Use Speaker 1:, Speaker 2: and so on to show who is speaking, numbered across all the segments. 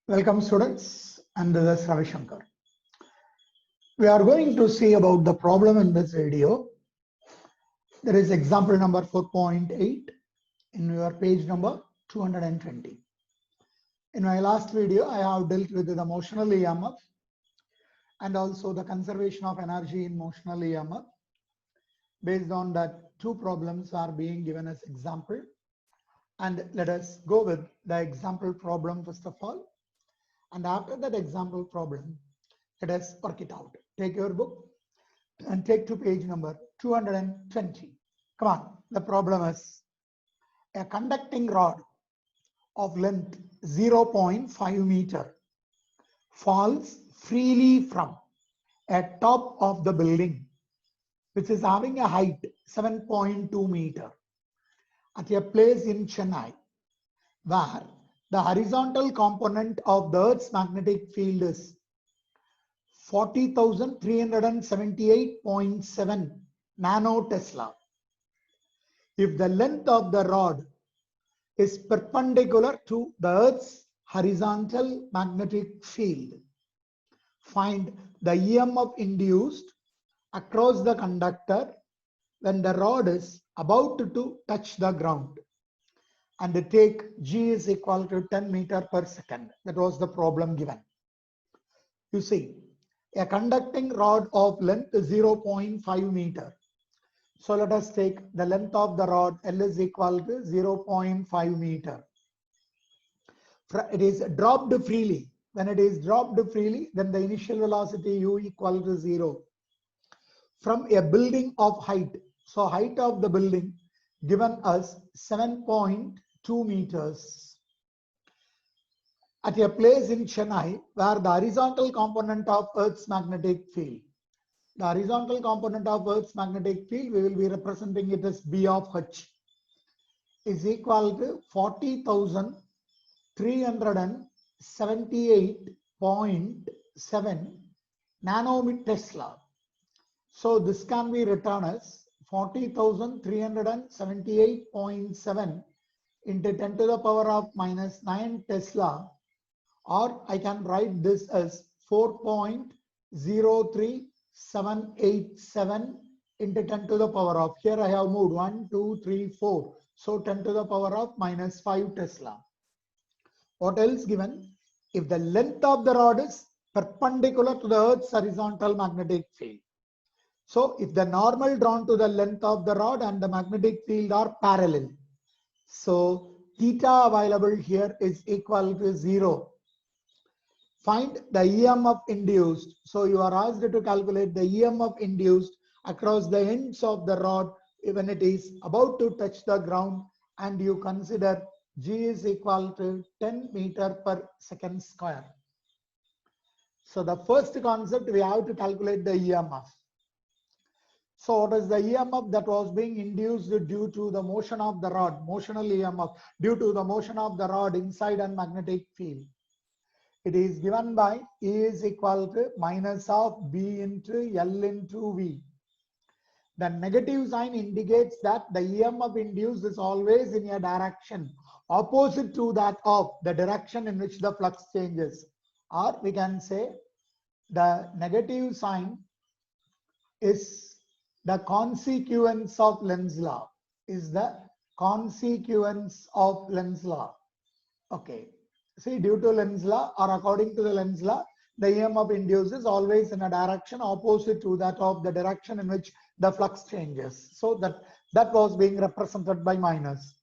Speaker 1: Welcome students, and this is Ravi Shankar. We are going to see about the problem in this video. There is example number 4.8 in your page number 220. In my last video, I have dealt with the motional EMF and also the conservation of energy in motional EMF. Based on that, two problems are being given as example. And let us go with the example problem first of all. And after that example problem, let us work it out. Take your book and take to page number 220. Come on, the problem is a conducting rod of length 0.5 meter falls freely from a top of the building, which is having a height 7.2 meter at a place in Chennai, where the horizontal component of the Earth's magnetic field is 40,378.7 nanotesla. If the length of the rod is perpendicular to the Earth's horizontal magnetic field, find the EMF induced across the conductor when the rod is about to touch the ground, and take G is equal to 10 meter per second. That was the problem given. You see, a conducting rod of length 0.5 meter. So let us take the length of the rod. L is equal to 0.5 meter. It is dropped freely. When it is dropped freely, then the initial velocity u equal to 0 from a building of height. So height of the building given us 7.2 meters at a place in Chennai where the horizontal component of Earth's magnetic field. The horizontal component of Earth's magnetic field, we will be representing it as B of H, is equal to 40,378.7 nanotesla. So this can be written as 40,378.7 into 10 to the power of minus 9 Tesla, or I can write this as 4.03787 into 10 to the power of, here I have moved 1, 2, 3, 4. So 10 to the power of minus 5 Tesla. What else given? If the length of the rod is perpendicular to the Earth's horizontal magnetic field. So if the normal drawn to the length of the rod and the magnetic field are parallel, so theta available here is equal to 0. Find the EMF induced. So you are asked to calculate the EMF induced across the ends of the rod when it is about to touch the ground, and you consider G is equal to 10 meter per second square. So the first concept, we have to calculate the EMF. So what is the EMF that was being induced due to the motion of the rod, motional EMF, due to the motion of the rod inside a magnetic field? It is given by E is equal to minus of B into L into V. The negative sign indicates that the EMF induced is always in a direction opposite to that of the direction in which the flux changes. Or we can say the negative sign is the consequence of Lenz's law, is the consequence of Lenz's law. Okay. See, due to Lenz's law or according to the Lenz's law, the EMF induced is always in a direction opposite to that of the direction in which the flux changes. So that was being represented by minus.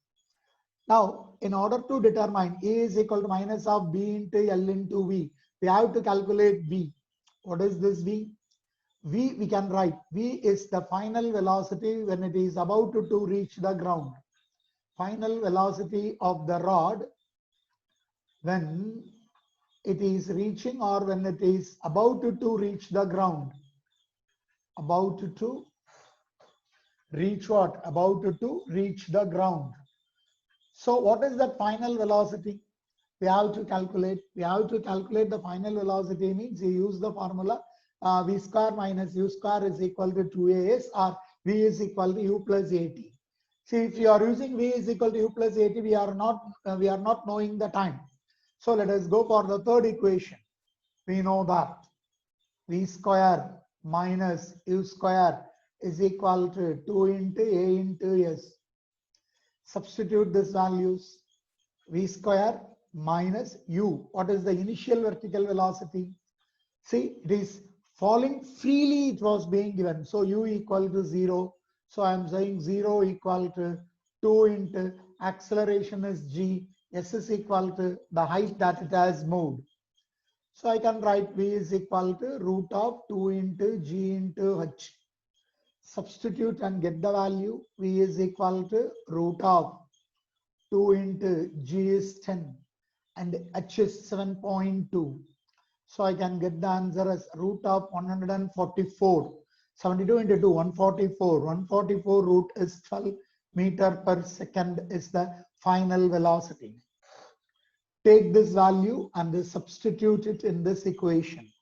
Speaker 1: Now, in order to determine A is equal to minus of B into L into V, we have to calculate V. What is this V? V, we can write V is the final velocity when it is about to reach the ground. Final velocity of the rod when it is reaching or when it is about to reach the ground. About to reach what? About to reach the ground. So what is the final velocity? We have to calculate. We have to calculate the final velocity means you use the formula V square minus U square is equal to 2AS, or V is equal to U plus AT. See, if you are using V is equal to U plus AT, we are not knowing the time. So let us go for the third equation. We know that v square minus u square is equal to 2 into a into s. Substitute these values. V square minus u. What is the initial vertical velocity? See, it is falling freely, it was being given. So u equal to 0. So I am saying 0 equal to 2 into acceleration is g. S is equal to the height that it has moved. So I can write v is equal to root of 2 into g into h. Substitute and get the value. V is equal to root of 2 into g is 10 and h is 7.2. So I can get the answer as root of 144. 72 into 2, 144. 144 root is 12 meter per second is the final velocity. Take this value and substitute it in this equation.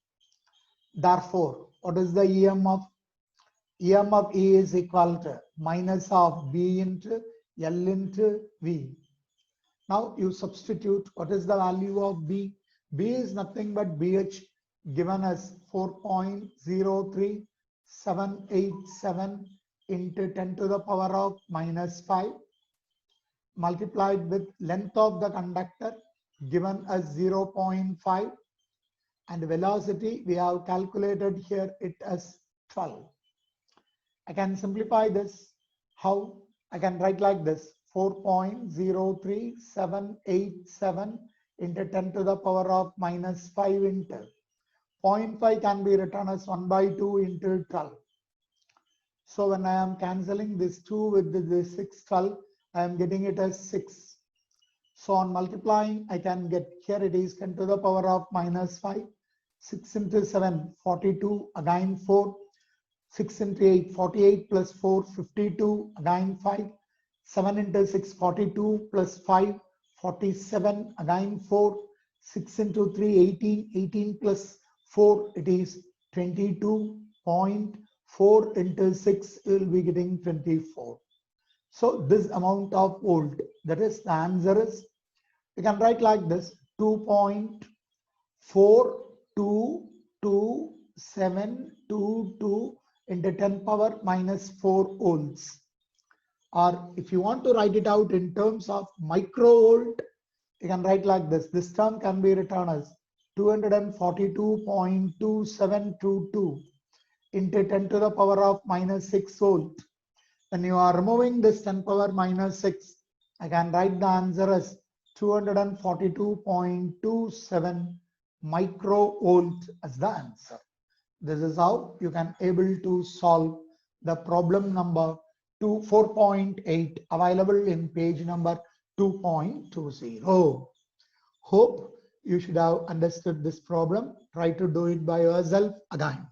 Speaker 1: Therefore, what is the EMF? EMF E is equal to minus of B into L into V. Now you substitute what is the value of B. B is nothing but BH given as 4.03787 into 10 to the power of minus 5 multiplied with length of the conductor given as 0.5 and velocity we have calculated here it as 12. I can simplify this. How? I can write like this: 4.03787 into 10 to the power of minus 5 into 0.5 can be written as 1 by 2 into 12. So when I am cancelling this 2 with this 6, 12, I am getting it as 6. So on multiplying, I can get here it is 10 to the power of minus 5. 6 into 7, 42, again 4. 6 into 8, 48 plus 4, 52, again 5. 7 into 6, 42 plus 5, 47, again 4. 6 into 3, 18, 18 plus 4, it is 22.4 into 6, you will be getting 24. So this amount of volt, that is the answer is, you can write like this: 2.422722 into 10 power minus 4 volts. Or if you want to write it out in terms of microvolt, you can write like this. This term can be written as 242.2722 into 10 to the power of minus 6 volt. When you are removing this 10 power minus 6, I can write the answer as 242.27 microvolt as the answer. This is how you can able to solve the problem number 4.8 available in page number 2.20. Hope you should have understood this problem. Try to do it by yourself again.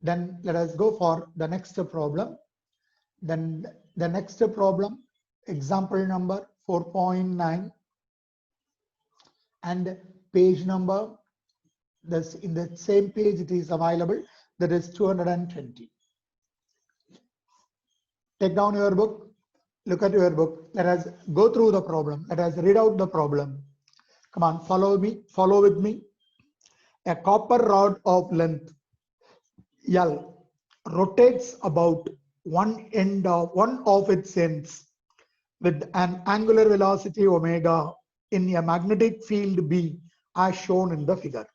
Speaker 1: Then let us go for the next problem. Then the next problem, example number 4.9 and page number, this in the same page it is available, that is 220. Take down your book, look at your book. Let us go through the problem. Let us read out the problem. Come on, follow me, follow with me. A copper rod of length L rotates about one of its ends with an angular velocity omega in a magnetic field B as shown in the figure.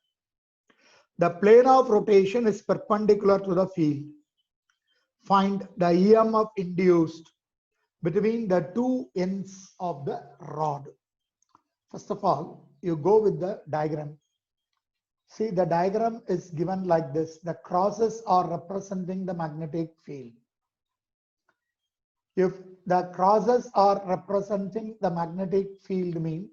Speaker 1: The plane of rotation is perpendicular to the field. Find the EMF induced between the two ends of the rod. First of all, you go with the diagram. See, the diagram is given like this. The crosses are representing the magnetic field. If the crosses are representing the magnetic field means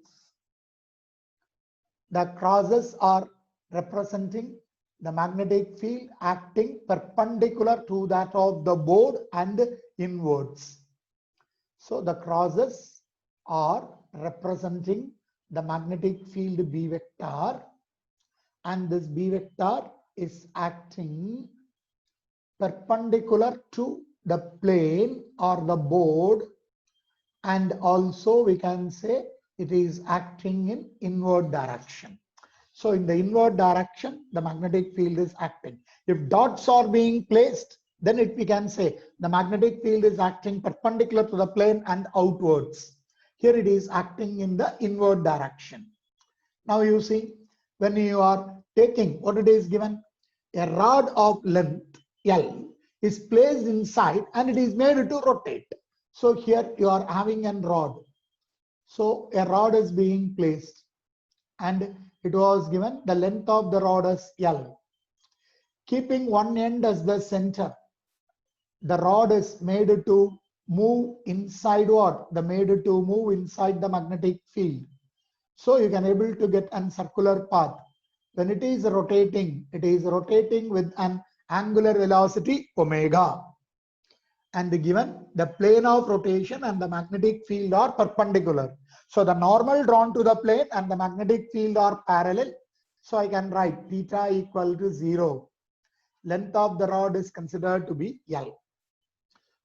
Speaker 1: the crosses are representing the magnetic field acting perpendicular to that of the board and inwards. So the crosses are representing the magnetic field B vector, and this B vector is acting perpendicular to the plane or the board, and also we can say it is acting in inward direction. So in the inward direction, the magnetic field is acting. If dots are being placed, then we can say the magnetic field is acting perpendicular to the plane and outwards. Here it is acting in the inward direction. Now you see, when you are taking what it is given, a rod of length L is placed inside and it is made to rotate. So here you are having a rod. So a rod is being placed and it was given the length of the rod as L. Keeping one end as the center, the rod is made to move inside what? The made to move inside the magnetic field. So you can able to get a circular path. When it is rotating with an angular velocity omega. And given the plane of rotation and the magnetic field are perpendicular. So the normal drawn to the plane and the magnetic field are parallel. So I can write theta equal to 0. Length of the rod is considered to be L.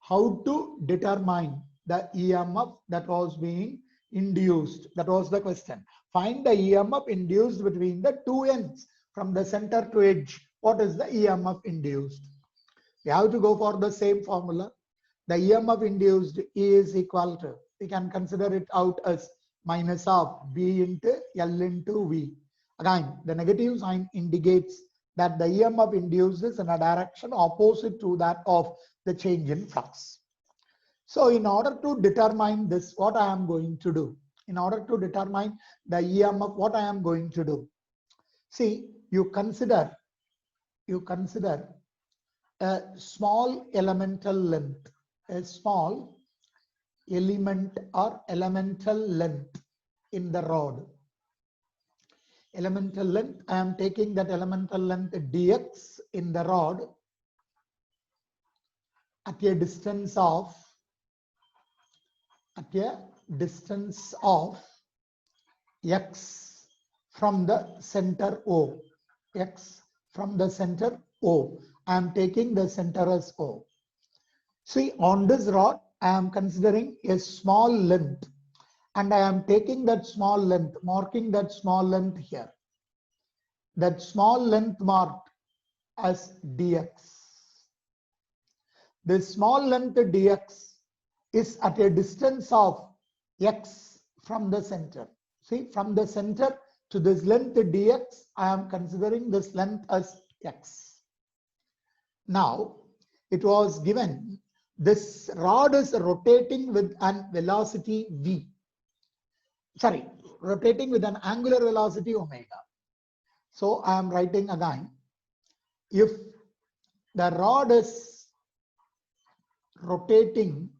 Speaker 1: How to determine the EMF that was being induced? That was the question. Find the EMF induced between the two ends from the center to edge. What is the EMF induced? We have to go for the same formula. The EMF induced is equal to, we can consider it out as minus of B into L into V. Again, the negative sign indicates that the EMF induced is in a direction opposite to that of the change in flux. So in order to determine this, what I am going to do? In order to determine the EMF, what I am going to do? See, you consider a small elemental length, a small element or elemental length in the rod. Elemental length, I am taking that elemental length dx in the rod at a distance of x from the center O. X from the center O. I am taking the center as O. See, on this rod, I am considering a small length and I am taking that small length, marking that small length here. That small length marked as dx. This small length dx is at a distance of x from the center. See, from the center to this length dx, I am considering this length as x. Now, it was given this rod is rotating with an velocity v. Sorry, rotating with an angular velocity omega. So I am writing again, if the rod is rotating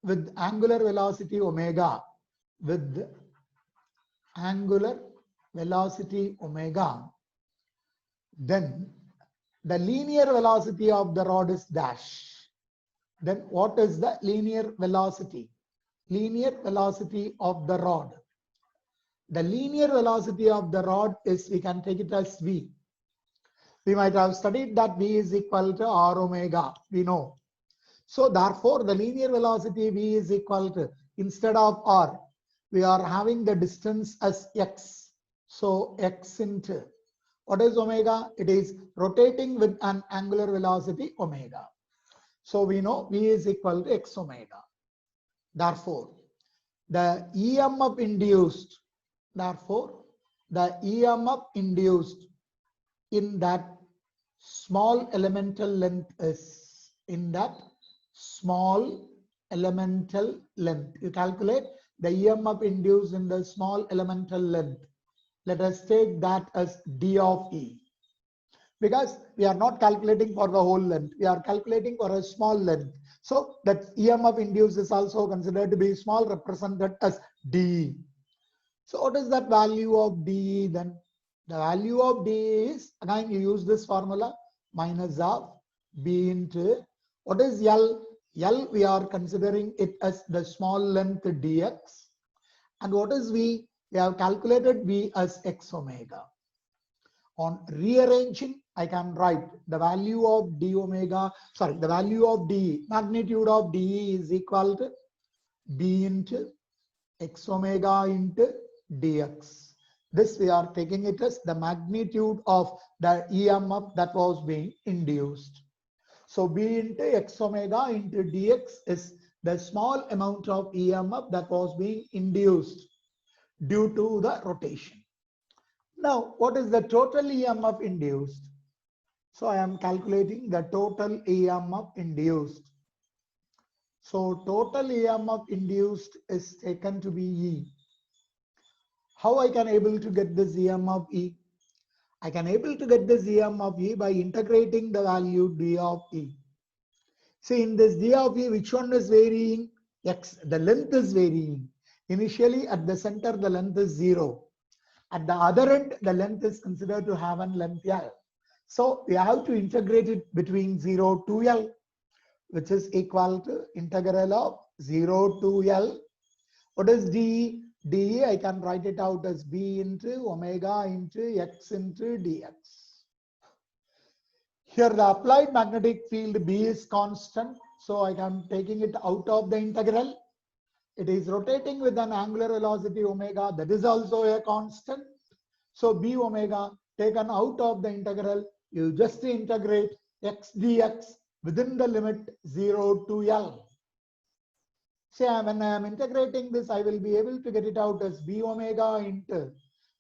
Speaker 1: with angular velocity omega, then the linear velocity of the rod is dash. Then what is the linear velocity? Linear velocity of the rod. The linear velocity of the rod is, we can take it as v. We might have studied that v is equal to r omega, we know. So therefore, the linear velocity v is equal to, instead of r, we are having the distance as x. So x into, what is omega? It is rotating with an angular velocity omega. So we know v is equal to x omega. Therefore, the EMF induced, in that small elemental length is, you calculate the EMF induced in the small elemental length. Let us take that as d of E. Because we are not calculating for the whole length, we are calculating for a small length. So that EMF induced is also considered to be small, represented as dE. So what is that value of dE then? The value of dE is, again you use this formula, minus of B into, what is L? L, we are considering it as the small length dx. And what is V? We have calculated V as x omega. On rearranging, I can write the value of d omega, the value of dE, magnitude of dE is equal to B into x omega into dx. This we are taking it as the magnitude of the EMF that was being induced. So B into x omega into dx is the small amount of EMF that was being induced due to the rotation. Now, what is the total EMF induced? So I am calculating the total EMF induced. So total EMF induced is taken to be E. How I can able to get this EMF E? I can able to get this EMF E by integrating the value d of E. See, in this d of E, which one is varying? X, the length is varying. Initially at the center, the length is 0. At the other end, the length is considered to have an length L. So we have to integrate it between 0 to L, which is equal to integral of 0 to L. What is dE? dE, I can write it out as B into omega into X into dx. Here the applied magnetic field B is constant, so I am taking it out of the integral. It is rotating with an angular velocity omega, that is also a constant. So B omega taken out of the integral, you just integrate x dx within the limit 0 to L. Say when I am integrating this, I will be able to get it out as B omega into,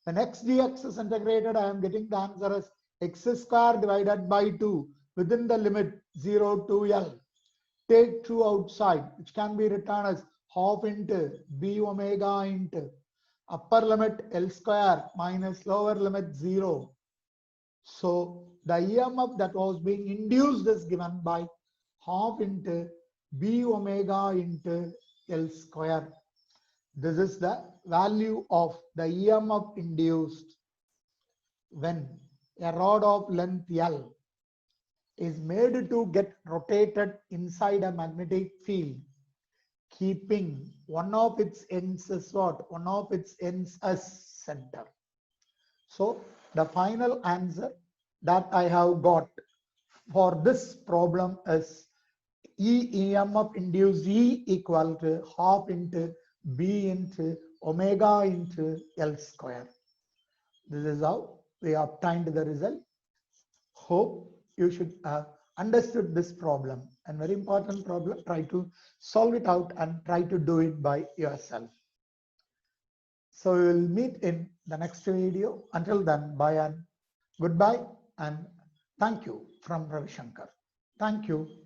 Speaker 1: when x dx is integrated, I am getting the answer as x square divided by 2 within the limit 0 to L. Take 2 outside, which can be written as half into B omega into upper limit L square minus lower limit 0. So the EMF that was being induced is given by half into B omega into L square. This is the value of the EMF induced when a rod of length L is made to get rotated inside a magnetic field, keeping one of its ends as what? One of its ends as center. So the final answer that I have got for this problem is EMF induced E equal to half into B into omega into L square. This is how we obtained the result. Hope you should have understood this problem, and very important problem. Try to solve it out and try to do it by yourself. So we will meet in the next video. Until then, bye and goodbye, and thank you from Ravi Shankar. Thank you.